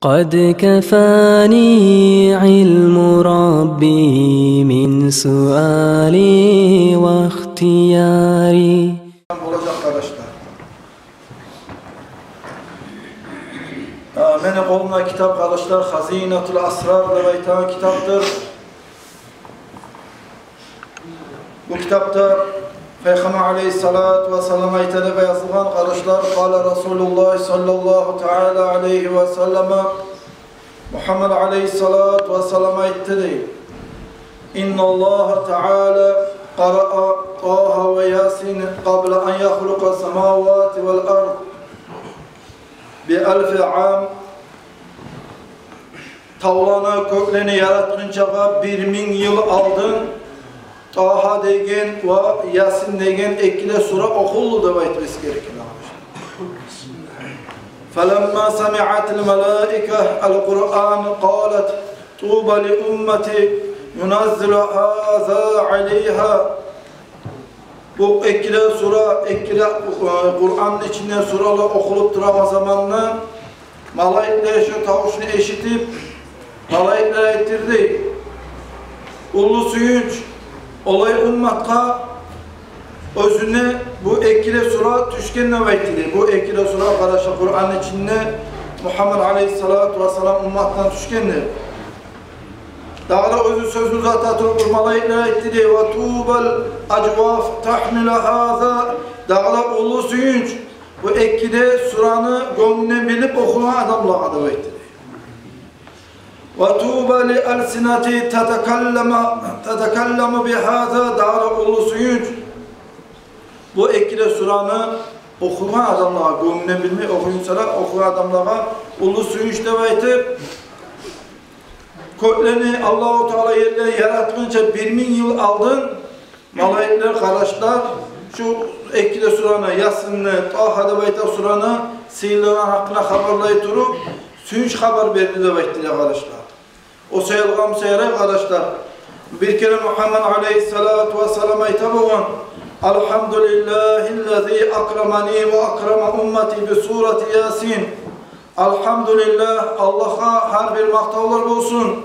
قد كفاني علم ربي من سؤالي واختياري. Olacak arkadaşlar. Benim kolumda kitap arkadaşlar Hazinatul Asrar diye kitaptır. Bu kitapta Peygamber Aleyhisselatü Vesselam ayetinde yazılan arkadaşlar Kâle Resulullah sallallahu teala aleyhi ve selleme Muhammed Aleyhisselatü Vesselam ayetinde İnna Allah Teala qara'a Taha ve Yasin qabla an yahluqa semavati vel ard bi elfi am Tavlanı köklerini yaratınca 1000 yıl aldın. Taha degen ve Yasin degen ekile sura okuldu da etmesi gerekir. فَلَمَّا سَمِعَتِ الْمَلَائِكَةِ الْقُرْآنِ قَالَتْ طُوبَ لِأُمَّتِ يُنَزِّلُ هَذَا عَلَيْهَا. Bu ekile sura, Kur'an'ın içinde suralar okulup duran zamanla malaikler şu tavuşunu eşitip malaikler ettirdi. Ulu suyunç olay ummatka özüne bu ekile sura tüşkenle vekili. Bu ekile sura arkadaşlar Kur'an'ın içinde Muhammed Aleyhisselatü Vesselam ummattan tüşkenli. Dağla özü sözü zaten malaikler ettiriyor. Ve tuğbel acvaf tahmile haza. Dağla ulu suyunç bu ekile suranı gönlüne bilip okunan adamla adı ettiriyor. وَتُوبَ لِأَلْسِنَةِ تَتَكَلَّمُ بِهَذَا دَعَرَ اُلُّسُيُّنْ. Bu ekile suranı okuyan adamlara, gönlüne bilmeyi okuyan adamlara ulusuyunç demektir. Köklerini Allah-u Teala yerine yaratınca 1000 yıl aldın. Malaikler kardeşler şu ekile suranı, Yasin'le, Taha demektir suranı sihirlerin hakkında haberlayıp durup suyunç haber verdi demektir arkadaşlar. O sayılgam seyre arkadaşlar. Bir kere Muhammed Aleyhisselatü Vesselam'a hitap olan Elhamdülillahillezî akramani ve akrama ummeti bi sureti Yasin. Elhamdülillah Allah'a her bir maktavlar olsun.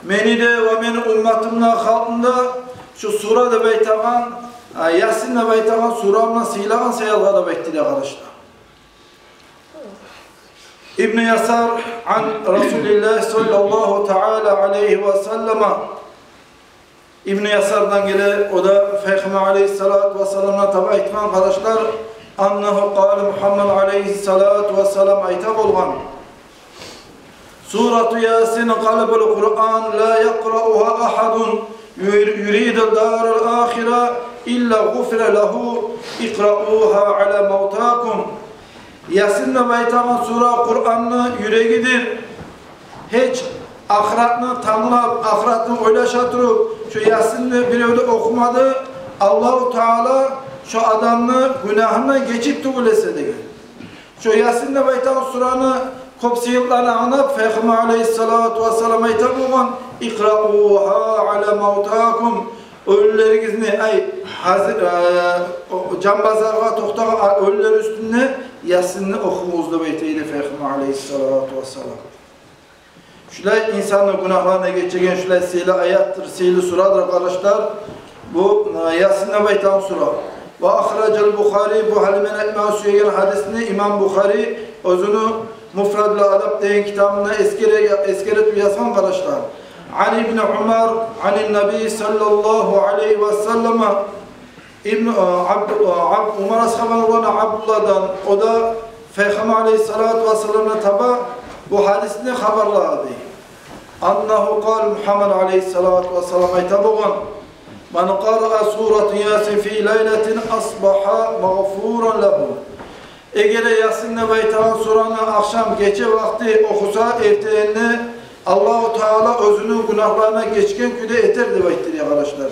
Meni de ve benim ümmetimle halkında şu sura da beytagan Yasin de beytagan suramla silagan sayılga da bekliyor arkadaşlar. İbn Yasar an Resulullah sallallahu teala aleyhi ve sellem İbn Yasar'dan gele o da Peygamber Aleyhisselatü Vesselam'a tabi etmen arkadaşlar annehu kâle Muhammed Aleyhisselatü Vesselam ayta olgan Suratu Yasin kalbul Kur'an la yakra'uha ahadun yuridu darul ahire illa gufre lehu ikra'uha ala mevtakum. Yasin'le baytaman sura Kur'an'ın yüreğidir. Hiç ahiretini tanılap, ahiretini oylaşatırıp şu Yasin'le bir öyle okumadı. Allah-u Teala şu adamını günahından geçip tügülese de. Şu Yasin'le baytaman suranı kopsiyetlerini anlap Peygamber Aleyhisselatü Vesselam'a hitap olan İkra'uha ala mevtakum. Ölülerinizni cambazarga toktağa ölüler üstünde Yasin'ni okumuzda beyteyle Peygamber Aleyhisselatü Vesselam. Şöyle insanın günahlarına geçeceğin şöyle sihirli ayattır, sihirli suradır arkadaşlar. Bu Yasin'le beytan sura. Ve ahracel Bukhari bu Halime'nin etmeğe süyeyen hadisini İmam Bukhari özünü Mufradlı Adab deyin kitabında eskeretü yazan arkadaşlar. عن ابن عمر عن النبي صلى الله عليه وسلم Umar ashabından olan Abdullah'dan o da Peygamber Aleyhisselatü Vesselam'la taba bu hadisini haberladı. Annehu kal Muhammed Aleyhisselatü Vesselam aytabuğun men qara'a suratu Yasin fi leyletin asbaha mağfuran lehu. Eğer Yasin'le beytan suranı akşam gece vakti okusa erteğinde Allah-u Teala özünün günahlarına geçken küde eter demektir arkadaşlar.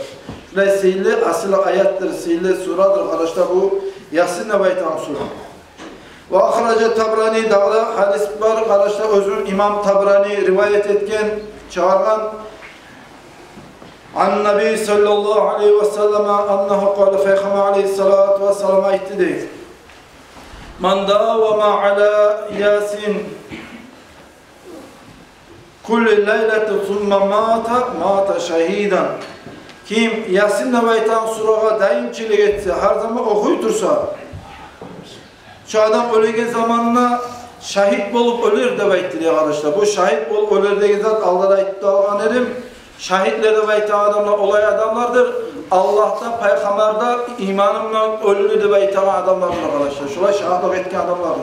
Şöyle sihirli asıl ayattır, sihirli suradır arkadaşlar bu Yasin'le beytan sura. Ve ahraca Tabrani dağda hadis var arkadaşlar özünün İmam Tabrani rivayet etken çağıran An Nabi sallallahu aleyhi ve sellem annehu kâle Peygamber Aleyhisselatü Vesselam'a itti. Man dâvama ala Yasin kulli leyleti thumma mata şahidan. Kim Yasin'le baytan surağa dayımçilik etse, her zaman okuytursa, şu adam ölegen zamanına şahit bolup ölür de baytı arkadaşlar. Bu şahit bolup ölür de zat Allah'a ayıttı algan erim. Şahitler de baytan adamlar olay adamlardır. Allah'ta, peygamberda imanımla ölür de baytan adamlardır arkadaşlar. Şuraya şahitlik etken adamlardır.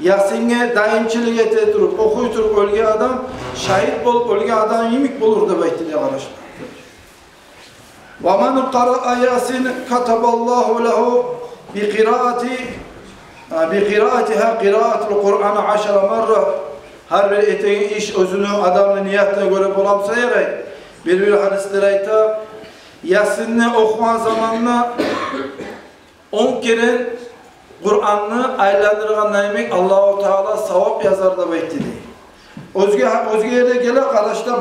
Yasin'e dayımçilik etse durup, okuyturup ölgen adam, şahit bolup ölgen adam yemik bulur da baytı arkadaşlar. وَمَنْ قَرَأَ يَاسِنْ كَتَبَ اللّٰهُ لَهُ بِقِرَاتِهَا قِرَاتِ الْقُرْآنَ 10 مَرَّةً. Her bir eteğin iş özünü adamın niyetine göre bulamsayarak bir hadisleri ayta Yasin'ni okuyan zamanla 10 kere Kur'an'ı aylandırgan neymek Allah-u Teala savap yazar da bekledi. Özge yerde gele arkadaşlar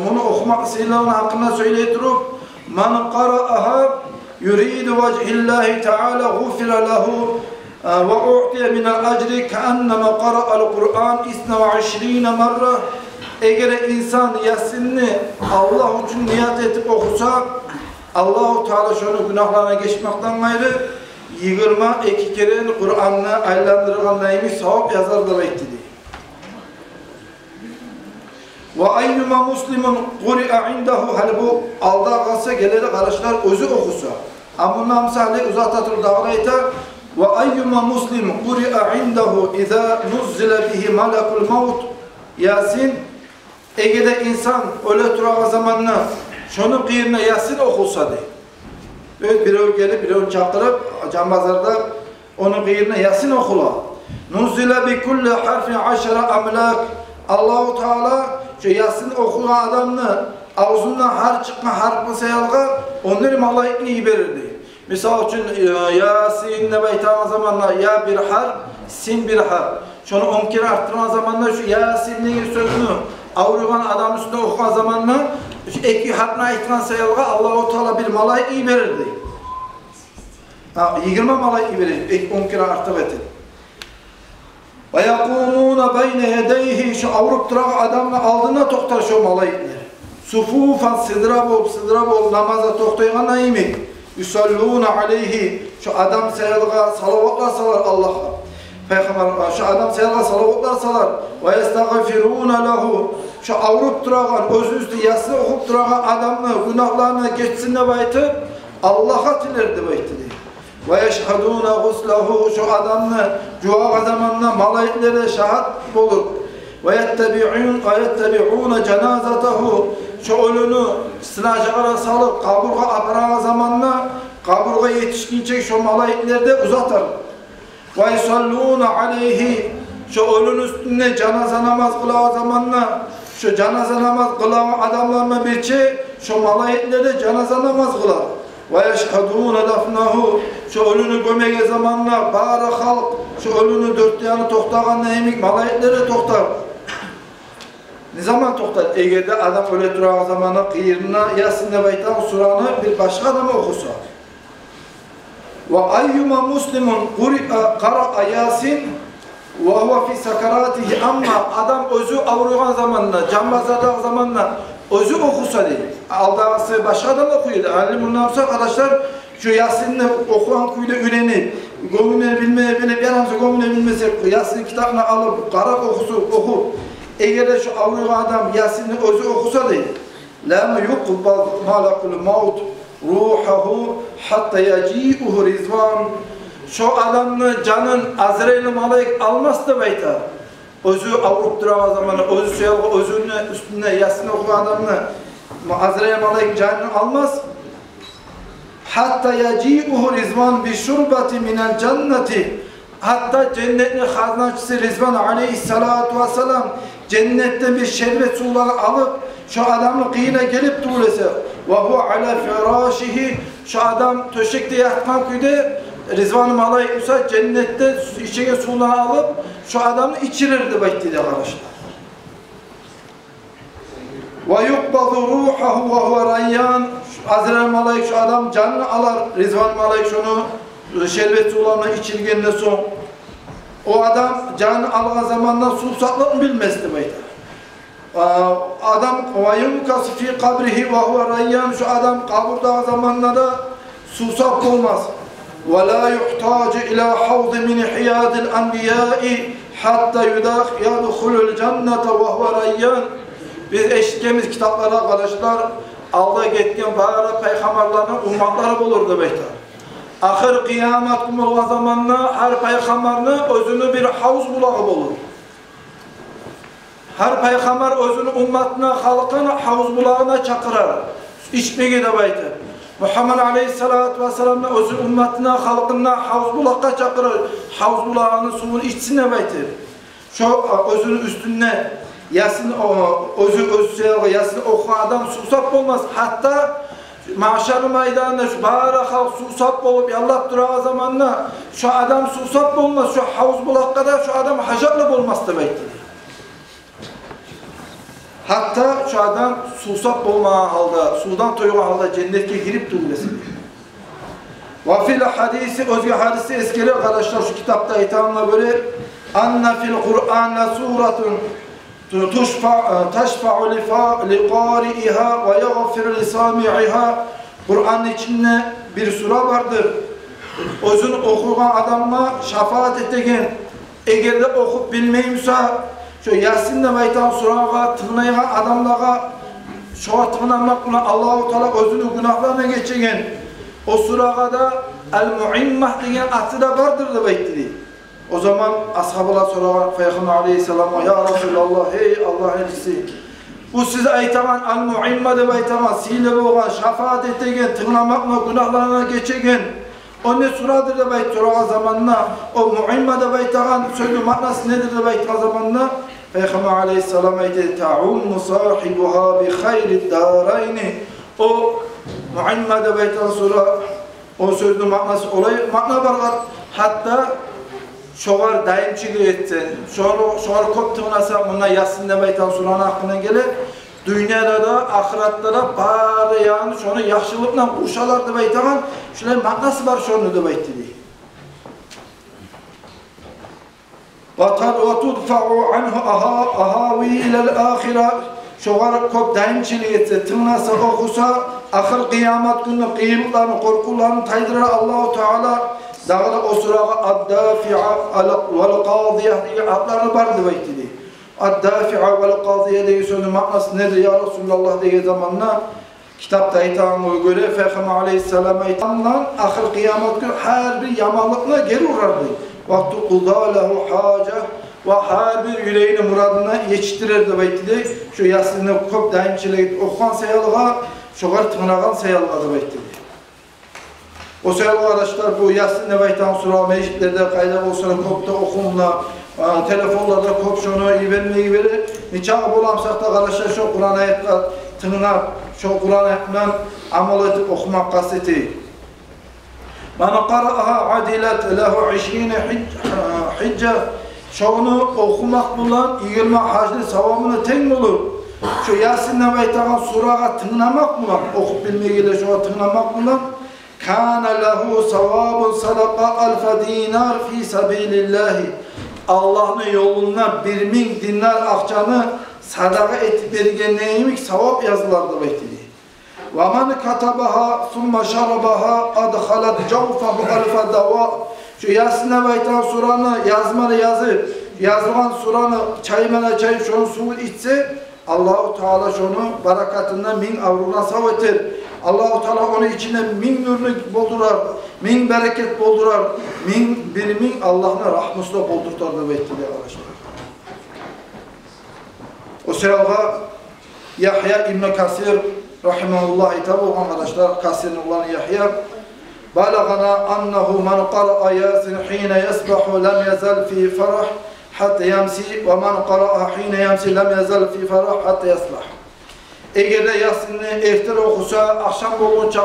bunu okumak silahın hakkında söyleyitirip man qara'aha yuridu vecihillahi Teala gufira lehu ve u'tiye minel ecri keenneme qara'al Kur'an 22 marra. Eğer insan Yasin'ni Allah için niyet edip okusa Allah-u Teala şunu günahlarına geçmekten gayrı 22 kere Kur'an'ı aylandırgan neymiş savap yazar da bekledi. Ve ayyuma muslimun quri'a indahu hal bu alda qalsa geleri qarışlar özü okusa. Amma misali uzatatır dağrayta ve ayyuma muslim quri'a indahu iza nuzzila bihi malakul maut Yasin egede insan öyle turağa zamanına şunu qiyirine Yasin okulsa de. Evet bir gelip bir çaqırıp cambazarda onu qiyirine Yasin okula. Nuzzila bi kulli harfin 10 amlak Allah-u Teala şu Yasin okuyan adamını ağzından har çıkma harfı sayalga onları malayikini iyi verirdi. Misal için Yasin'le baytan zamanla ya bir harf, sin bir harf. Şunu 10 kere arttıran zamanla şu Yasin'in sözünü avruyan adam üstünde okuyan zamanla şu iki harfına aytıran sayalga Allah-u Teala bir malayik iyi verirdi. 20 malayik iyi verirdi. 10 kere arttı vetir. وَيَقُومُونَ بَيْنَ يَدَيْهِ şu avrup durağı adamla aldığına toktar şu malayikler. Sufufan sıdıra bol namaza toktayan neymi? Yusallûne aleyhi şu adam sayılga salavatlar salar Allah'a. Peygamber şu adam sayılga salavatlar salar. وَيَسْتَغْفِرُونَ لَهُ şu avrup durağın özü üstü Yasin okup durağın adamla günahlarına geçsin de baytıp Allah'a tilerdi baytıdı. وَيَشْهَدُونَ غُسْلَهُ şu adamla cuğa zamanla malayiklerle şahat olur. وَيَتَّبِعُونَ cenazatahu şu ölünü sınacağına salıp kaburga aparağa zamanla kaburga yetişkince şu malayikler de uzatar. وَيَسَلُّونَ عَلَيْهِ şu ölünün üstüne cenaze namaz kılağı zamanla şu cenaze namaz kılağı adamlarına bir şey şu malayikler de cenaze namaz kılar. وَيَشْهَدُونَ دَفْنَهُ şu ölünü gömege zamanla bağırı halk şu ölünü dört yanı toktağın neyimik malayikleri toktar. Ne zaman toktar? Eğer'de adam öyle durağı zamanla kıyırına Yasin'le baytan suranı bir başka adamı okusa. وَاَيُّمَا مُسْلِمٌ قَرَأَ Yasin وَهُوَ فِي سَكَرَاتِهِ ama adam özü avruyan zamanla, cambazladığı zamanla özü okusa değil. Aldağısı başka adam okuyordu. Yani bundan sonra arkadaşlar şu Yasin'le okuyan kuyuda üreni, gomune bilmeye bilip yanımızda gomune bilmesek Yasin kitabını alıp karak oku. Eğer de şu avruyan adam Yasin'le özü okusa değil. لَمَا يُقْبَضْ مَالَقُ الْمَوْتِ ruhahu hatta yaci'uhu rizvan şu adamın canın Azrail malayik almaz da bayta özü avrup durağı zamanı özü suyalga özünün üstüne Yasin okuyan adamını Azrail malayik canını almaz hatta yaci'uhu rizvan bi şurbati minel cenneti hatta cennetin haznacısı Rizvan aleyhissalatu vesselam cennetten bir şerbet suları alıp şu adamın kıyına gelip tuğlese ve hu ala firâşihi şu adam töşekte yatkan kuyda Rizvan-ı Malayikusa cennette içine suları alıp şu adamı içirirdi bekledi arkadaşlar. Ve yukbadu ruhahu ve huve rayyan Azrail Malayik şu adam canını alar Rizvan-ı Malayik şunu şerbet sularına içilgenden son o adam canını algan zamandan susatlık mı bilmezdi bekledi. adam vayumkası fi kabrihi ve huve rayyan, şu adam kaburda zamanlarda susap olmaz. Ve la yuhtacu ila havdi min hiyadil anbiyai hatta yadkhulul cennete ve huve rayyan. Biz eşittiğimiz kitaplara arkadaşlar alda getken bari peygamberlerin ummatları bulurdu beyler. Ahir kıyamet günü zamanında her peygamberin özünü bir havuz bulağı bulur. Her peygamber özünü ümmetine, halkına havuz bulağına çakırar. İçmeye de beyler. Muhammed Aleyhisselatü Vesselam'ın özü ümmetine, halkına havuz bulağa çakırar. Havuz bulağının suyunu içsine beyler. Şu özünün üstüne Yasin Yasin okuyan adam susap olmaz. Hatta mahşer meydanında şu bağıra halk susap olup yallap durağı zamanında şu adam susap olmaz. Şu havuz bulakta da şu adam hacatlı olmaz demektir. Hatta şu adam susap olmayan halde, sudan toyuğu halde cennetke girip durulmasın. Ve fil hadisi, özge hadisi eskili arkadaşlar şu kitapta itamına göre anna fil Kur'an la suratun teşfa'u liqari'iha ve yaghfir li sami'iha. Kur'an'ın içinde bir sura vardır. Özünü okuyan adamla şefaat ettiğin, eğer de okup bilmeyimse şu Yasin'de veytan surağa tığınayan adamlara şu tığınamakla Allah-u Teala özünü günahlarına geçen o surağa da El-Mu'immah diyen atı da vardır da beytleri. O zaman ashabılar sorar Peygamber Aleyhisselam'a ya Resulallah ey Allah elçisi bu size aytaman el-mu'imma de aytaman sile boğan şefaat ettiğin tığınamakla günahlarına geçen o ne suradır da baytıra zamanına o mu'imma de baytagan sözü manası nedir de baytıra zamanına Peygamber Aleyhisselam ayette ta'ummu sahibuha bi hayrid darayni o mu'imma de baytıra sura o sözün manası olayı mana var hatta şoğar daimçilik etsen, şoğar koptuğunasa buna Yasin demeyten suranın hakkına gelir. Dünyada da, ahiratta da bari yani şunu yaxşılıkla kuşalar demeyten, şöyle manası var şunu demeyten. وَتُدْفَعُ عَنْهُ أَهَاوِي إِلَى الْآخِرَةِ şoğar kop daimçilik etse, tığınasa okusa, ahir kıyamet günü kıyımlarını, korkularını taydırar Allah-u Teala. Dağla o surağa ad-dafi'a vel-qadiye diye adlarını vardı bektidi. Ad-dafi'a vel-qadiye diye sözün manası nedir ya Resulallah diye zamanla kitapta itamına göre Peygamber Aleyhisselam'a itamla ahir kıyamet günü her bir yamanlıkla geri uğrardı. Vaktu qudâ lehu hâce ve her bir yüreğini muradına yetiştirirdi bektidi. Şu Yasin'de kop daimçilik okuyan seyalığa, şoğar tığınağın seyalığa bektidi. O sebeple arkadaşlar bu Yasin Nebeytan Sura meclitlerde kayda olsun kopta okumla telefonlarda kop şunu vermeyi verir. Niçin bulamsak da arkadaşlar şu Kur'an ayetler tığına şu Kur'an ayetinden amal edip okumak kaseti. Man qara'aha adilat lehu 20 hicce şunu okumak bulan 20 haclı savabını ten olur. Şu Yasin Nebeytan Sura'ya tığınamak bulan okup bilmeyle şu tığınamak bulan كَانَ لَهُ سَوَابٌ صَدَقَ أَلْفَ دِينَارِ فِي سَبِيلِ اللّٰهِ Allah'ın yoluna 1000 dinar akçanı sadaka etip vergen neymiş sevap yazılardı bekledi. وَمَنْ كَتَبَهَا ثُمَّ شَرَبَهَا أَدْخَلَتْ جَوْفَهُ أَلْفَ دَوَا Şu Yasin'e baytan suranı yazmalı yazı, yazılan suranı çaymana çay şunu suyu içse Allah-u Teala şunu barakatından 1000 avrodan savetir. Allah-u Teala onun içine 1000 nurunu boldurar, 1000 bereket boldurar, 1000 Allah'ın rahmetine boldurtar da bekledi arkadaşlar. O sırada Yahya İbn Kasir rahimahullah tabu arkadaşlar Kasir'in olan Yahya balagana annahu man qara'a Yasin hina yasbahu lam yazal fi farah hatta yamsi ve man qara'a hina yamsi lam yazal fi farah hatta yasbah. Eğer de Yasin'i ertel okusa, akşam olunca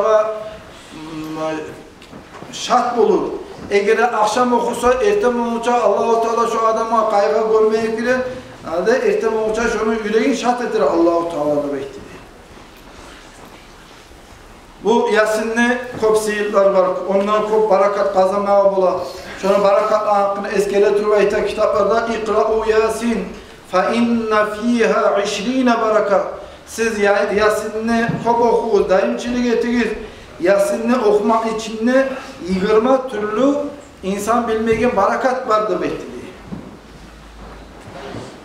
şart olur. Eğer de akşam okusa, ertel olunca Allah-u Teala şu adama kaygı görmeye girer. Ertel olunca şunu yüreğin şart edir Allah-u Teala'da bekledi. Bu Yasin'le kop sihirler var. Ondan kop barakat kazanmaya bular. Şunu barakat hakkını eskele türbeyte kitaplarda İkra'u Yasin. فَاِنَّ ف۪يهَا 20 baraka. Siz Yasin'ni çok oku, daimçilik etiniz. Yasin'ni okumak içinde 20 türlü insan bilmeyen barakat vardır beklediği.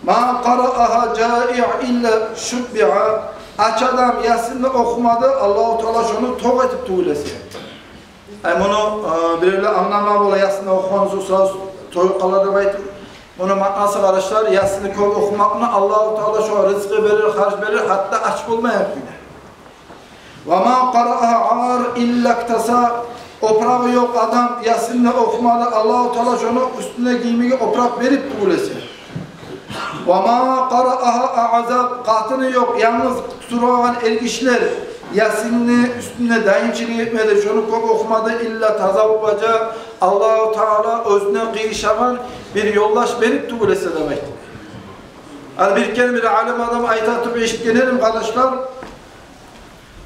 مَا قَرَأَهَا جَائِعْ اِلَّا شُبِّعَ. Aç adam Yasin'ni okumadı, Allah-u Teala şunu tok etip tuğulesi. Yani bunu birlikte anlamam ola Yasin'ni okumanızı sırası toyuk kalarda baytır. Bunu nasıl arkadaşlar Yasin'ni çok okumakla Allah-u Teala şu rızkı verir, harç verir, hatta aç bulmayan güne. وَمَا قَرَأَهَا عَارْ اِلَّا اَكْتَسَى. Oprağı yok adam Yasin'ni okumadı, Allah-u Teala şunu üstüne giymeyi oprak verip tuğulesi. وَمَا قَرَأَهَا اَعَزَبْ. Katını yok, yalnız tuturan erkişler Yasin'ni üstüne daimçilik etmedi, şunu çok okumadı, illa tazavvaca. Allah-u Teala özüne kıyışagan bir yollaş verip tuğulesi demektir. Yani bir kere bir alim adam aytatıp eşitlenelim kardeşler.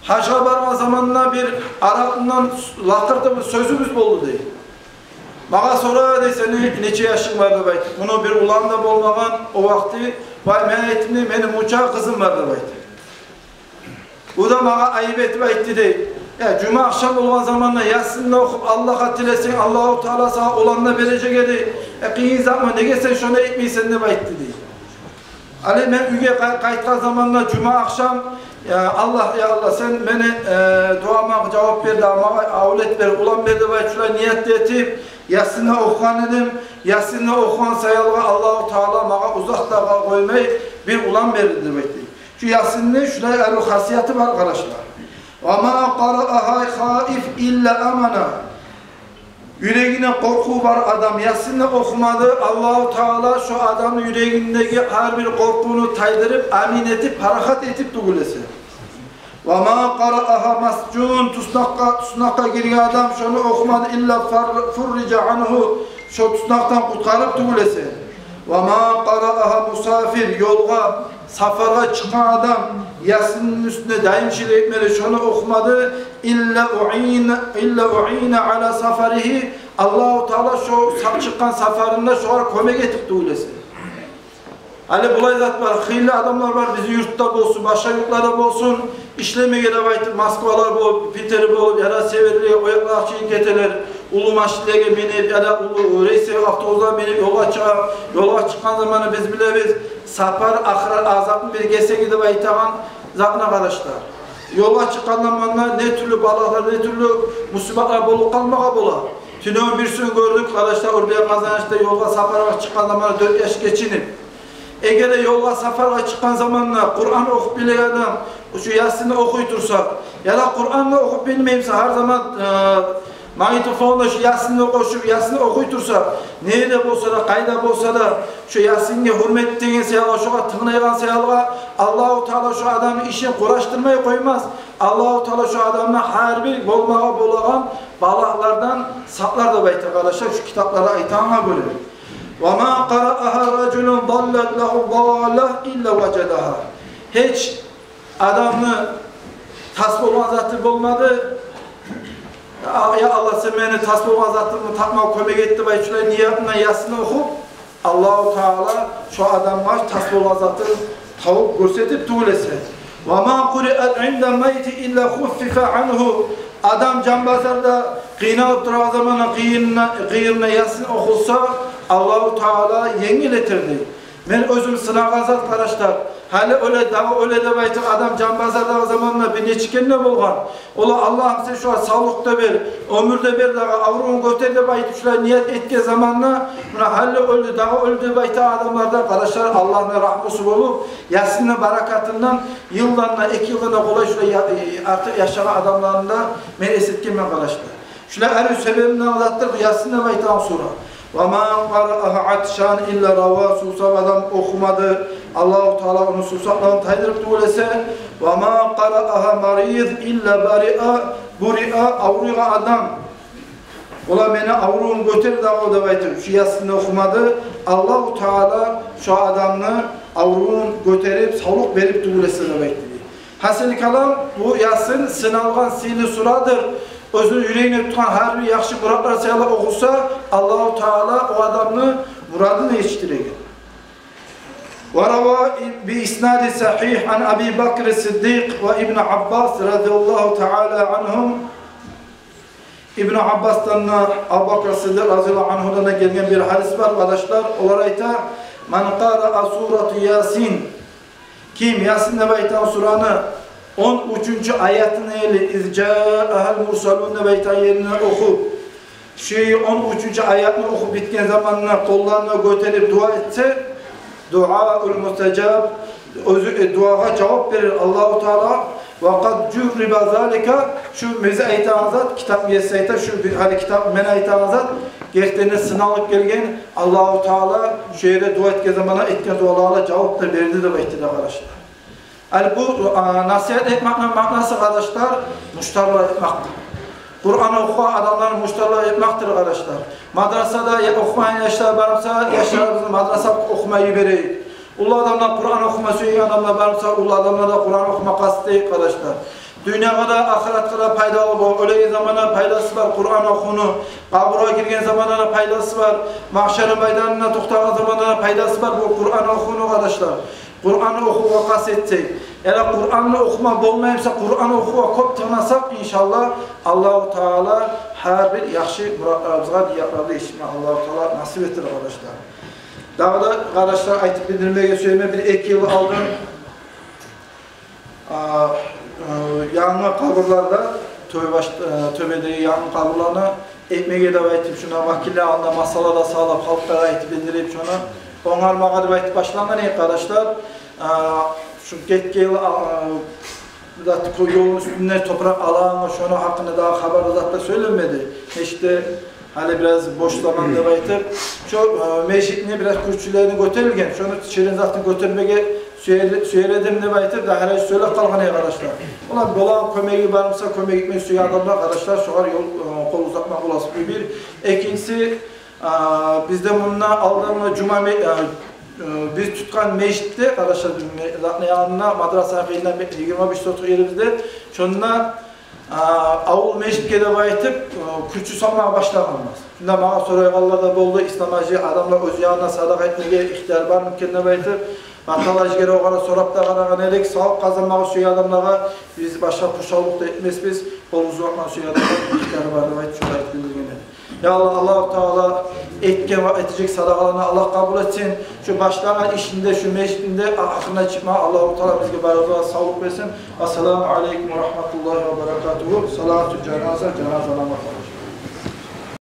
Haç'a barma zamanına bir Arap'ından lakırdı bir sözümüz oldu değil. Bana sonra de seni neçe yaşın vardı baytı. Bunu bir ulanda bolmagan o vakti vay men ettimdi, benim uçağı kızım vardı baytı. Bu da bana ayıp etip ayıttı değil. Ya cuma akşam olan zamanla Yasin'le okup Allah'a tilesin, Allah-u Teala sana olanla verecek edi. Kıyın zaman ne gelsen şunu etmeysen de bayıttı değil. Ali ben üge kayıtkan zamanla cuma akşam ya Allah sen beni duama cevap verdi ama avlet ver, ulan verdi bayıt şuna niyet etip Yasin'le okukan edim. Yasin'le okukan sayalga Allah-u Teala bana uzakta koymayı bir ulan verirdi bekli. Şu Yasin'le şuraya erul hasiyatı var arkadaşlar. وَمَا قَرَأَهَا خَائِفْ اِلَّا اَمَنَا. Yüreğine korku var adam. Yasin'le okumadı. Allah-u Teala şu adamın yüreğindeki her bir korkunu taydırıp, amin etip, harakat etip dugulesi. وَمَا قَرَأَهَا مَسْجُونَ. Tusnakka giriyor adam. Şunu okumadı. İlla furrica anhu. Şu tusnaktan kurtarıp dugulesi. وَمَا قَرَأَهَا musafir. Yolga, safara çıkan adam. Yasin'in üstüne daimçilik etmeli. Şunu okumadı. İlla u'ine ala safarihi. Allah-u Teala şu çıkan safarında şu an kömek etip dugulesi. Ali bulay zat var, hıylı adamlar var, bizi yurtta bolsun, başka yurtlarda bolsun, işleme gele baytır, Moskvalar bol, Peter bol, ya da Severli'ye, oyaklaşçıyı keteler, ulu maşillege binip, ya da ulu reyse avtobuzdan binip yola çıkan zamanı biz bilebiz, sapar, akrar, azapın bir gese gidip aytagan zatına arkadaşlar. Yola çıkan zamanlar ne türlü balıklar, ne türlü musibetler bolup kalmağa bola. Tünün bir sürü gördük arkadaşlar, oraya kazanışta yola sapar çıkan zamanı 4 yaş geçinip, eğer yola safara çıkan zamanla Kur'an okup bile adam şu Yasin'i okuytursa ya da Kur'an'la okup bilmeyimse her zaman magnetofonla şu Yasin'i koşup Yasin'i okuytursa neyde bolsa da kayda bolsa da şu Yasin'e hürmet ettiğin sayalga şuğa tığınaygan sayalga Allah-u Teala şu adamı işe kuraştırmaya koymaz. Allah-u Teala şu adamına her bir bolmağa bolagan balaklardan saklar da baytı arkadaşlar şu kitaplara aytağına böyle. وَمَا قَرَأَهَا رَجُلٌ ضَلَّتْ لَهُ ضَالَهْ اِلَّا وَجَدَهَا. Hiç adamı tasbih olan zatı olmadı. Ya Allah sen beni tasbih olan zatımı takma kömek etti. Ve şöyle niyetine Yasin'i okup Allah-u Teala şu adamlar tasbih olan zatı tavuk gösterip tuğlesi. وَمَا قُرِئَتْ عِنْدَ مَيْتِ اِلَّا خُفِّفَ عَنْهُ. Adam cambazarda kıynalıp duran zamanı kıyırına Yasin okulsa Allah-u Teala yengilletirdi. Ben özüm sınav azat arkadaşlar. Hali öyle de baytır adam cambazarda zamanla bir neçiken ne bolgan. Ola Allah'ım sen şu an sağlıkta ver, ömürde ver dağı avruğun göterde baytır şuna niyet etke zamanla buna hali öldü dağı öldü baytır adamlardan arkadaşlar Allah'ın rahmusu olup Yasin'in barakatından yıllarına 2 yıllarına kolay şuna artık yaşanan adamlarında ben esitken arkadaşlar. Şuna her sebebinden anlattır bu Yasin'in baytırdan sonra. وَمَا قَرَأَهَا عَطْشَانِ اِلَّا رَوَا. Susam adam okumadı. Allah-u Teala onu susaklarını taydırıp tuğlese. وَمَا قَرَأَهَا مَرِيض اِلَّا بُرِئَا. Avruğa adam. Ola beni avruğun götür dağı da baytır. Şu Yasin'ini okumadı. Allah-u Teala şu adamını avruğun götürüp sağlık verip tuğlese de baytır. Hasil kalam bu Yasin sınavgan sili suradır. Özünü yüreğine tutan her bir yaxşı muratlar sayılar okursa Allah-u Teala o adamını muradını yetiştirecek. وروى بإسناد صحيح عن أبي بكر الصديق وابن عباس رضي الله تعالى عنهم. İbn Abbas'tan Abu Bakr Sıddık radıyallahu anhu'dan gelen bir hadis var arkadaşlar. Olarak da "Men qara suratu Yasin" kim Yasin'de baytan suranı 13. ayetini eli izca'ahel mursalun baytan yerine oku. Şu 13. ayetini oku bitken zamanına kollarına götürüp dua etse duaul mustajab duaya cevap verir Allahu Teala. Vakat cürriba zalika şu meze aytanızat kitap yesayta şu hali kitap men aytanızat gerçekten sınavlık gelgen Allahu Teala şöyle dua etken zamana etken dualarla cevap da verdi de bektir arkadaşlar. Yani bu nasihat etmenin manası arkadaşlar muştarla etmektir. Kur'an okuyan adamların muştarla etmektir arkadaşlar. Madrasada okumayan yaşlar varsa yaşlarımızı madrasa okumayı vereyim. Ulu adamlar Kur'an okuma söyleyen adamlar varsa ulu adamlar da Kur'an okuma kastı arkadaşlar. Dünyada da ahirette de faydalı bu. Öyle zamana faydası var Kur'an okunu. Kabura girgen zamanda da faydası var. Mahşerin meydanına toxtanan zamanda da faydası var bu Kur'an okunu arkadaşlar. Kur'an okuva kasetsek. Eğer Kur'an'ı okuma olmayımsa Kur'an okuva kop tanısak inşallah Allah-u Teala her bir yaxşı muratlarımıza diyaklarda işime Allah-u Teala nasip ettir arkadaşlar. Daha da arkadaşlar aytıp bildirmeye söyleme bir ek yıl aldım. Yanına kaburlarda tövbedeki yanına kaburlarına ekmeğe de aytıp şuna vakille alında masalada sağlayıp halklara aytıp bildirip şuna onarmağa da aytıp başlangan arkadaşlar. Şu geçki yıl yolun üstünde toprak alan şunu hakkında daha haber uzatta söylenmedi. İşte hani biraz boş zamanda baytıp şu meşitini biraz küçüklerini götürürken şunu şirin zaten götürmeye söyledim de baytıp da her söyle kalkan arkadaşlar. Ulan dolan kömeği varmışsa kömeğe gitmeyi suya adamlar arkadaşlar şu var yol kol uzatmak olası bir. İkincisi bizde bununla aldığımız cuma biz tutkan meclitte arkadaşlar yanına madrasa kıyından 25 sotuk yerimizde şundan avul meclitke de baytıp küçü salmaya başlanmaz. Şundan bana soruyor Allah'da boldu İslamacı adamlar öz yanına sadaka etmeye ihtiyar var mı kendine baytıp Vatandaş geri o kadar sorap da kadar nedik sağlık kazanmağı suyu adamlara biz başka kuşalık da etmez biz kolumuzu bakma suyu adamlara ihtiyarı var da baytıp şurada etbildiğini. Ya Allah Allah-u Teala etken ve edecek sadakalarını Allah kabul etsin. Şu başlanan işinde, şu meclisinde aklına çıkma Allah-u Teala bizge beraber sağlık versin. Esselamu Aleyküm ve Rahmetullahi ve Berekatuhu. Salatu cenaze, cenaze namazı.